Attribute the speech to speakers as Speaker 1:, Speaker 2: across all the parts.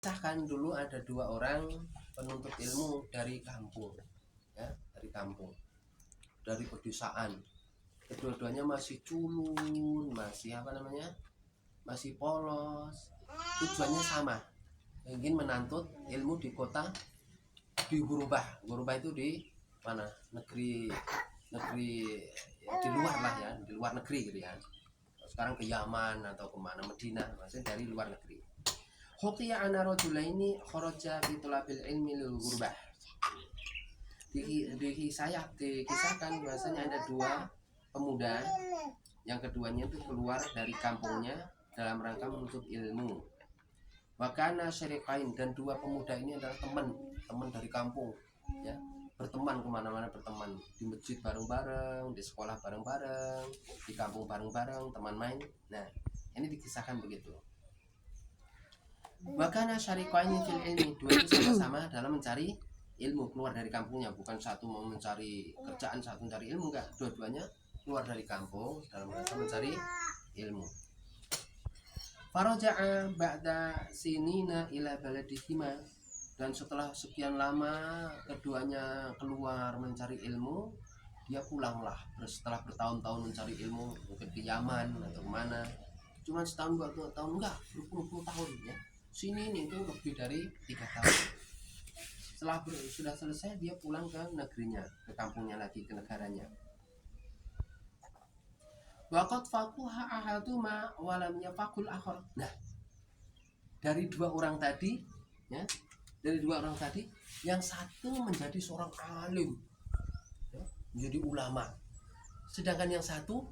Speaker 1: Kisahkan dulu ada dua orang penuntut ilmu dari kampung, ya, dari pedesaan. Kedua-duanya masih culun, masih polos. Tujuannya sama, ingin menuntut ilmu di kota, di Hurubah. Hurubah itu di mana? Negeri ya, di luar lah ya, di luar negeri gitu ya. Sekarang ke Yaman atau kemana, Madinah, maksudnya dari luar negeri. Hukiya anna rajulaini kharaja fi talabil ilmi lil ghurbah. Dikisahkan bahwasanya ada dua pemuda yang keduanya itu keluar dari kampungnya dalam rangka menuntut ilmu. Wa kana syariqain, dan dua pemuda ini adalah teman dari kampung, ya, berteman kemana-mana, berteman di masjid bareng-bareng, di sekolah bareng-bareng, di kampung bareng-bareng, teman main. Nah, ini dikisahkan begitu. Wakana syariqaini fil ilmi, dua itu sama-sama dalam mencari ilmu, keluar dari kampungnya, bukan satu mau mencari kerjaan, satu mencari ilmu, enggak, dua-duanya keluar dari kampung dalam rangka mencari ilmu. Faraja'a ba'da sinina ila baladihima, dan setelah sekian lama keduanya keluar mencari ilmu, dia pulanglah setelah bertahun-tahun mencari ilmu, mungkin ke Yaman atau mana. Cuma setahun, 2 tahun, enggak, berpuluh-puluh tahun ya. Sini ini itu lebih dari 3 tahun. Setelah sudah selesai, dia pulang ke negerinya, ke kampungnya lagi, ke negaranya. Waqad faquha ahaduma wa lam yafaqul akhar. Nah, dari dua orang tadi, yang satu menjadi seorang alim, ya, menjadi ulama, sedangkan yang satu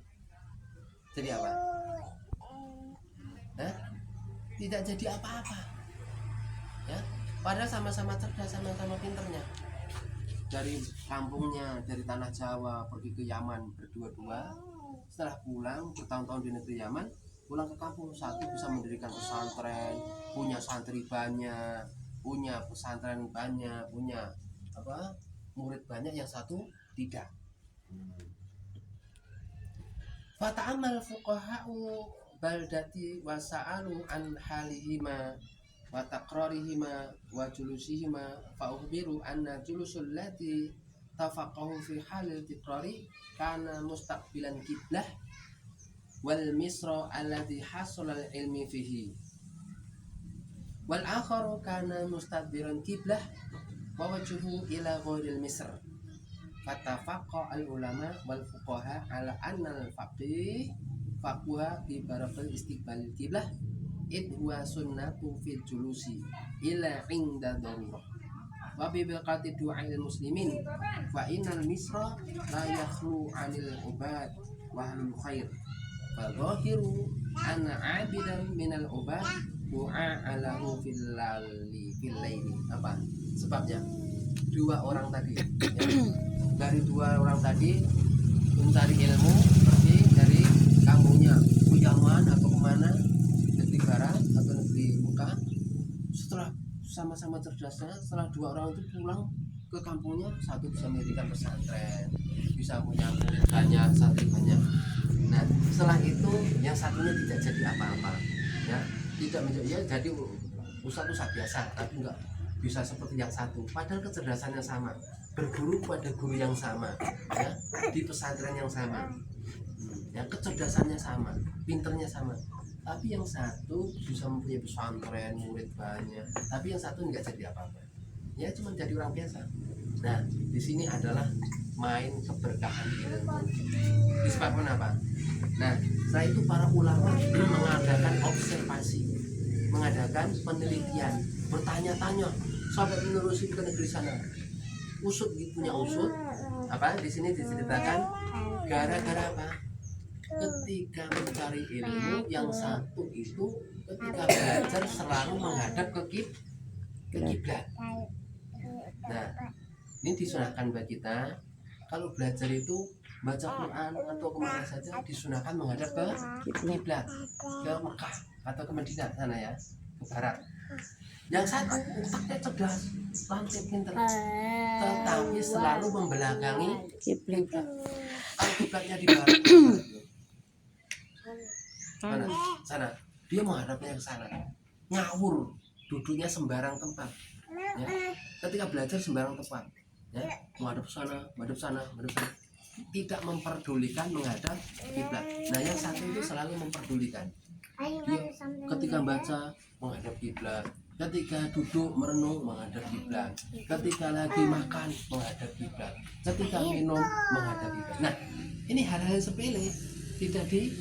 Speaker 1: jadi apa? Tidak jadi apa-apa, ya, padahal sama-sama cerdas, sama-sama pinternya. Dari kampungnya, dari tanah Jawa pergi ke Yaman berdua-dua. Setelah pulang bertahun-tahun di negeri Yaman, pulang ke kampung, satu bisa mendirikan pesantren, punya santri banyak, punya pesantren banyak, punya murid banyak, yang satu tidak. Fata'amal fuqaha'u baldati wa sa'alu an halihima wa taqrarihima wa julusihima fa ukhbiru anna julusul lati tafaqahu fi halil tiqrari kana mustaqbilan qiblah wal misra alladhi hasala al ilmi fihi wal akharu kana mustadbiran qiblah wa wajhuhu ila ghairil misr. Fatafaqa al ulama wal fuqaha ala anna al faqih faqwa bi barakal istiqbal qiblah id huwa sunnatu fil julusi ila inda darurah wa bi baqati du'ail muslimin fa innal misra la yakhlu 'anil ubad wa ahlul khair fa zahiru anna 'abidan minal ubad du'a alahu fil laili. Apa sebabnya? Dua orang tadi, ya. Dari dua orang tadi mencari ilmu, pergi dari kampungnya ke Yaman atau kemana, negeri barat atau negeri Mekah. Setelah sama-sama cerdasnya, setelah dua orang itu pulang ke kampungnya, satu bisa mendirikan pesantren, bisa punya murid banyak, santri banyak. Nah, setelah itu yang satunya tidak jadi apa-apa, ya, tidak menjadi, ya, jadi ustadz biasa, tapi enggak bisa seperti yang satu, padahal kecerdasannya sama, berguru pada guru yang sama, ya, di pesantren yang sama, ya, kecerdasannya sama, pinternya sama, tapi yang satu bisa mempunyai pesantren, murid banyak, tapi yang satu nggak jadi apa-apa, ya, cuma jadi orang biasa. Nah, di sini adalah main keberkahan ilmu. Disebabkan apa? Nah, setelah itu para ulama mengadakan observasi, mengadakan penelitian, bertanya-tanya sampai menerusi ke negeri sana. Usut, punya usut. Apa? Di sini diceritakan gara-gara apa? Ketika mencari ilmu, yang satu itu ketika belajar selalu menghadap ke kiblat. Nah, ini disunahkan buat kita kalau belajar itu baca Quran atau kemana saja disunahkan menghadap ke kiblat, ke Mekah atau ke Madinah sana ya, ke barat. Yang satu otaknya cerdas, lancar, pintar, tetapi selalu membelakangi kiblat. Kalau kiblatnya di barat, mana? Sana, dia menghadapnya ke sana, ngawur, duduknya sembarang tempat, ya. Ketika belajar sembarang tempat, ya, menghadap sana, tidak memperdulikan menghadap kiblat. Nah, yang satu itu selalu memperdulikan. Dia ketika baca menghadap kiblat, ketika duduk merenung menghadap kiblat, ketika lagi makan menghadap kiblat, ketika minum menghadap kiblat. Nah, ini hal-hal sepele, tidak di